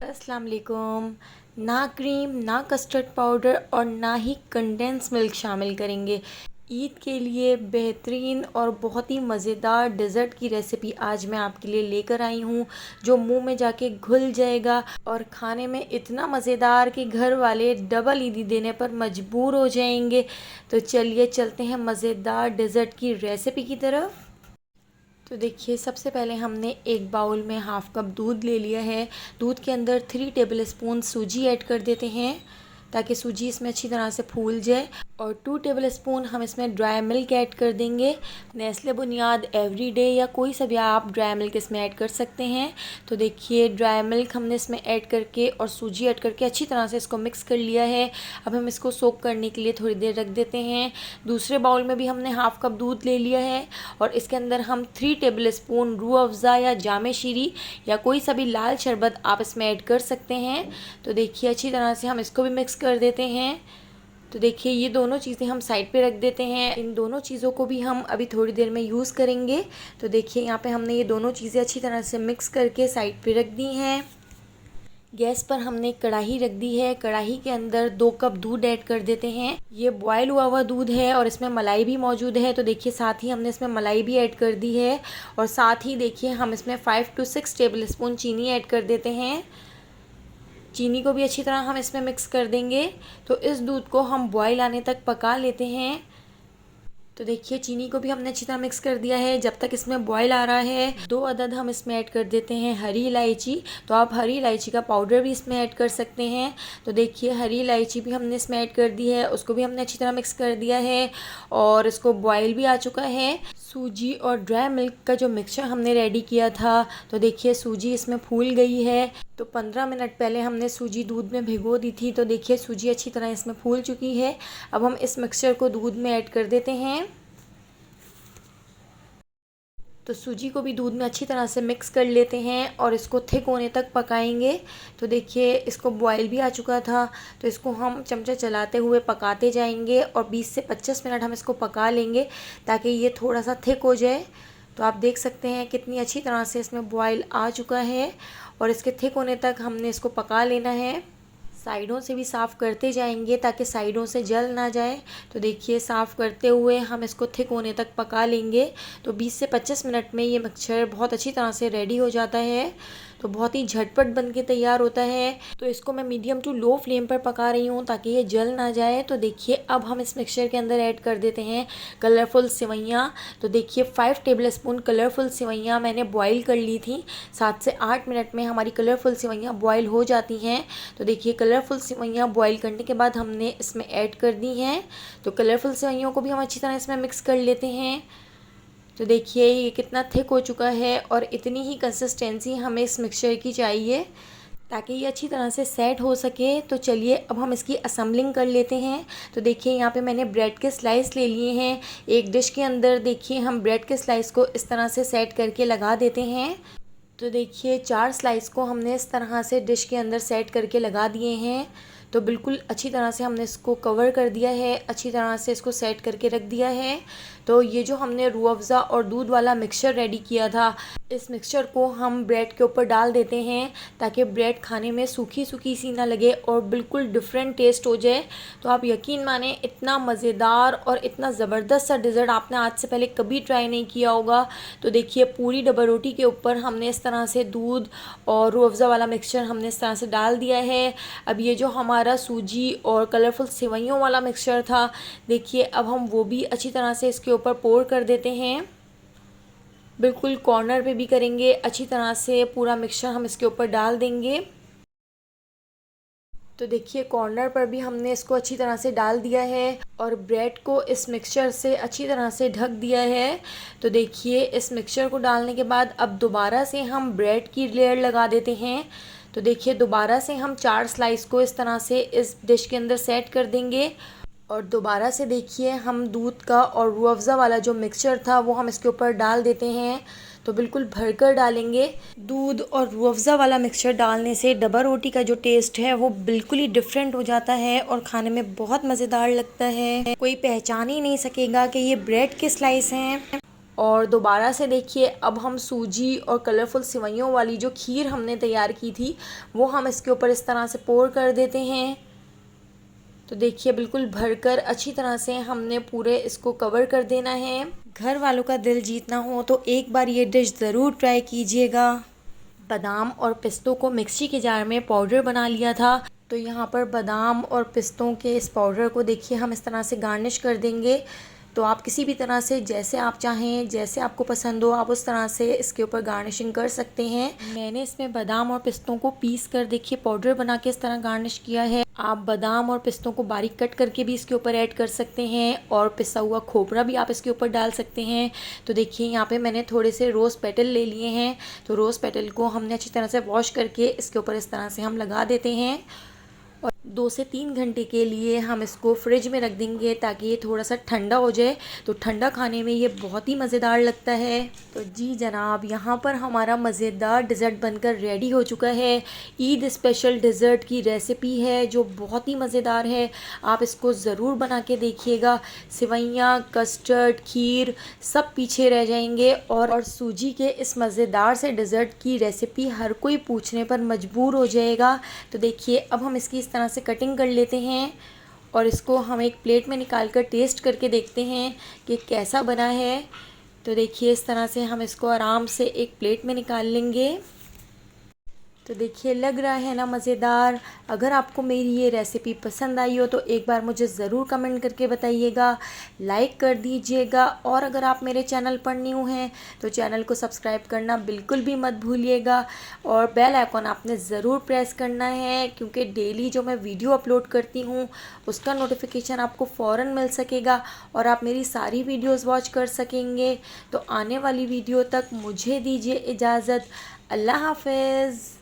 अस्सलाम वालेकुम। ना क्रीम, ना कस्टर्ड पाउडर और ना ही कंडेंस मिल्क शामिल करेंगे। ईद के लिए बेहतरीन और बहुत ही मज़ेदार डेज़र्ट की रेसिपी आज मैं आपके लिए लेकर आई हूँ, जो मुंह में जाके घुल जाएगा और खाने में इतना मज़ेदार कि घर वाले डबल ईदी देने पर मजबूर हो जाएंगे। तो चलिए चलते हैं मज़ेदार डेज़र्ट की रेसिपी की तरफ। तो देखिए, सबसे पहले हमने एक बाउल में हाफ़ कप दूध ले लिया है। दूध के अंदर 3 टेबल स्पून सूजी ऐड कर देते हैं ताकि सूजी इसमें अच्छी तरह से फूल जाए। और 2 टेबल स्पून हम इसमें ड्राई मिल्क ऐड कर देंगे। नेस्ले बुनियाद, एवरीडे या कोई सा भी आप ड्राई मिल्क इसमें ऐड कर सकते हैं। तो देखिए, ड्राई मिल्क हमने इसमें ऐड करके और सूजी ऐड करके अच्छी तरह से इसको मिक्स कर लिया है। अब हम इसको सोक करने के लिए थोड़ी देर रख देते हैं। दूसरे बाउल में भी हमने हाफ़ कप दूध ले लिया है और इसके अंदर हम 3 टेबल स्पून रूह अफ़ज़ा या जामे शीरी या कोई सा भी लाल शरबत आप इसमें ऐड कर सकते हैं। तो देखिए, अच्छी तरह से हम इसको भी मिक्स कर देते हैं। तो देखिए, ये दोनों चीज़ें हम साइड पे रख देते हैं। इन दोनों चीज़ों को भी हम अभी थोड़ी देर में यूज़ करेंगे। तो देखिए, यहाँ पे हमने ये दोनों चीज़ें अच्छी तरह से मिक्स करके साइड पे रख दी हैं। गैस पर हमने कढ़ाई रख दी है। कढ़ाई के अंदर 2 कप दूध ऐड कर देते हैं। ये बॉयल हुआ दूध है और इसमें मलाई भी मौजूद है। तो देखिए, साथ ही हमने इसमें मलाई भी ऐड कर दी है और साथ ही देखिए, हम इसमें 5 to 6 टेबल स्पून चीनी ऐड कर देते हैं। चीनी को भी अच्छी तरह हम इसमें मिक्स कर देंगे। तो इस दूध को हम बॉयल आने तक पका लेते हैं। तो देखिए, चीनी को भी हमने अच्छी तरह मिक्स कर दिया है। जब तक इसमें बॉयल आ रहा है, 2 अदद हम इसमें ऐड कर देते हैं हरी इलायची। तो आप हरी इलायची का पाउडर भी इसमें ऐड कर सकते हैं। तो देखिए, हरी इलायची भी हमने इसमें ऐड कर दी है, उसको भी हमने अच्छी तरह मिक्स कर दिया है और इसको बॉयल भी आ चुका है। सूजी और ड्राई मिल्क का जो मिक्सचर हमने रेडी किया था, तो देखिए, सूजी इसमें फूल गई है। तो 15 मिनट पहले हमने सूजी दूध में भिगो दी थी। तो देखिए, सूजी अच्छी तरह इसमें फूल चुकी है। अब हम इस मिक्सचर को दूध में ऐड कर देते हैं। तो सूजी को भी दूध में अच्छी तरह से मिक्स कर लेते हैं और इसको थिक होने तक पकाएंगे। तो देखिए, इसको बॉयल भी आ चुका था। तो इसको हम चमचा चलाते हुए पकाते जाएंगे और 20 से 25 मिनट हम इसको पका लेंगे ताकि ये थोड़ा सा थिक हो जाए। तो आप देख सकते हैं कितनी अच्छी तरह से इसमें बॉयल आ चुका है और इसके थिक होने तक हमने इसको पका लेना है। साइडों से भी साफ़ करते जाएंगे ताकि साइडों से जल ना जाए। तो देखिए, साफ़ करते हुए हम इसको थिक होने तक पका लेंगे। तो 20 से 25 मिनट में ये मिक्सचर बहुत अच्छी तरह से रेडी हो जाता है। तो बहुत ही झटपट बन के तैयार होता है। तो इसको मैं मीडियम टू लो फ्लेम पर पका रही हूँ ताकि ये जल ना जाए। तो देखिए, अब हम इस मिक्सचर के अंदर ऐड कर देते हैं कलरफुल सेवइयाँ। तो देखिए, 5 टेबल स्पून कलरफुल सेवइयाँ मैंने बॉईल कर ली थी। 7 से 8 मिनट में हमारी कलरफुल सेवइयाँ बॉईल हो जाती हैं। तो देखिए, कलरफुल सेवइयाँ बॉईल करने के बाद हमने इसमें ऐड कर दी हैं। तो कलरफुल सेवइयों को भी हम अच्छी तरह इसमें मिक्स कर लेते हैं। तो देखिए, ये कितना थिक हो चुका है और इतनी ही कंसिस्टेंसी हमें इस मिक्सचर की चाहिए ताकि ये अच्छी तरह से सेट हो सके। तो चलिए, अब हम इसकी असेंबलिंग कर लेते हैं। तो देखिए, यहाँ पे मैंने ब्रेड के स्लाइस ले लिए हैं। एक डिश के अंदर देखिए, हम ब्रेड के स्लाइस को इस तरह से सेट करके लगा देते हैं। तो देखिए, 4 स्लाइस को हमने इस तरह से डिश के अंदर सेट करके लगा दिए हैं। तो बिल्कुल अच्छी तरह से हमने इसको कवर कर दिया है, अच्छी तरह से इसको सेट करके रख दिया है। तो ये जो हमने रूह अफ़ज़ा और दूध वाला मिक्सचर रेडी किया था, इस मिक्सचर को हम ब्रेड के ऊपर डाल देते हैं ताकि ब्रेड खाने में सूखी सूखी सी ना लगे और बिल्कुल डिफरेंट टेस्ट हो जाए। तो आप यकीन माने, इतना मज़ेदार और इतना ज़बरदस्त सा डिज़र्ट आपने आज से पहले कभी ट्राई नहीं किया होगा। तो देखिए, पूरी डबल रोटी के ऊपर हमने इस तरह से दूध और रूह अफ़ज़ा वाला मिक्सचर हमने इस तरह से डाल दिया है। अब ये जो हमारा सूजी और कलरफुल सेवइयों वाला मिक्सचर था, देखिए, अब हम वो भी अच्छी तरह से इसके ऊपर पोर कर देते हैं। बिल्कुल कॉर्नर पे भी करेंगे, अच्छी तरह से पूरा मिक्सचर हम इसके ऊपर डाल देंगे। तो देखिए, कॉर्नर पर भी हमने इसको अच्छी तरह से डाल दिया है और ब्रेड को इस मिक्सचर से अच्छी तरह से ढक दिया है। तो देखिए, इस मिक्सचर को डालने के बाद अब दोबारा से हम ब्रेड की लेयर लगा देते हैं। तो देखिए, दोबारा से हम 4 स्लाइस को इस तरह से इस डिश के अंदर सेट कर देंगे और दोबारा से देखिए, हम दूध का और रूह अफ़ज़ा वाला जो मिक्सचर था वो हम इसके ऊपर डाल देते हैं। तो बिल्कुल भरकर डालेंगे। दूध और रूह अफ़ज़ा वाला मिक्सचर डालने से डबल रोटी का जो टेस्ट है वो बिल्कुल ही डिफरेंट हो जाता है और खाने में बहुत मज़ेदार लगता है। कोई पहचान ही नहीं सकेगा कि ये ब्रेड के स्लाइस हैं। और दोबारा से देखिए अब हम सूजी और कलरफुल सिवैयों वाली जो खीर हमने तैयार की थी वो हम इसके ऊपर इस तरह से पोर कर देते हैं। तो देखिए बिल्कुल भरकर अच्छी तरह से हमने पूरे इसको कवर कर देना है। घर वालों का दिल जीतना हो तो एक बार ये डिश ज़रूर ट्राई कीजिएगा। बादाम और पिस्तों को मिक्सी के जार में पाउडर बना लिया था। तो यहाँ पर बादाम और पिस्तों के इस पाउडर को देखिए हम इस तरह से गार्निश कर देंगे। तो आप किसी भी तरह से जैसे आप चाहें, जैसे आपको पसंद हो, आप उस तरह से इसके ऊपर गार्निशिंग कर सकते हैं। मैंने इसमें बादाम और पिस्तों को पीस कर देखिए पाउडर बना के इस तरह गार्निश किया है। आप बादाम और पिस्तों को बारीक कट करके भी इसके ऊपर ऐड कर सकते हैं और पिसा हुआ खोपरा भी आप इसके ऊपर डाल सकते हैं। तो देखिए यहाँ पे मैंने थोड़े से रोज़ पेटल ले लिए हैं। तो रोज़ पेटल को हमने अच्छी तरह से वॉश करके इसके ऊपर इस तरह से हम लगा देते हैं और 2 से 3 घंटे के लिए हम इसको फ्रिज में रख देंगे ताकि ये थोड़ा सा ठंडा हो जाए। तो ठंडा खाने में ये बहुत ही मज़ेदार लगता है। तो जी जनाब, यहाँ पर हमारा मज़ेदार डिज़र्ट बनकर रेडी हो चुका है। ईद स्पेशल डिज़र्ट की रेसिपी है जो बहुत ही मज़ेदार है। आप इसको ज़रूर बना के देखिएगा। सिवैयाँ, कस्टर्ड, खीर सब पीछे रह जाएंगे और सूजी के इस मज़ेदार से डिज़र्ट की रेसिपी हर कोई पूछने पर मजबूर हो जाएगा। तो देखिए अब हम इसकी इस तरह से कटिंग कर लेते हैं और इसको हम एक प्लेट में निकाल कर टेस्ट करके देखते हैं कि कैसा बना है। तो देखिए इस तरह से हम इसको आराम से एक प्लेट में निकाल लेंगे। तो देखिए लग रहा है ना मज़ेदार। अगर आपको मेरी ये रेसिपी पसंद आई हो तो एक बार मुझे ज़रूर कमेंट करके बताइएगा, लाइक कर दीजिएगा और अगर आप मेरे चैनल पर न्यू हैं तो चैनल को सब्सक्राइब करना बिल्कुल भी मत भूलिएगा और बेल आइकॉन आपने ज़रूर प्रेस करना है क्योंकि डेली जो मैं वीडियो अपलोड करती हूँ उसका नोटिफिकेशन आपको फ़ौरन मिल सकेगा और आप मेरी सारी वीडियोज़ वॉच कर सकेंगे। तो आने वाली वीडियो तक मुझे दीजिए इजाज़त। अल्लाह हाफ़िज़।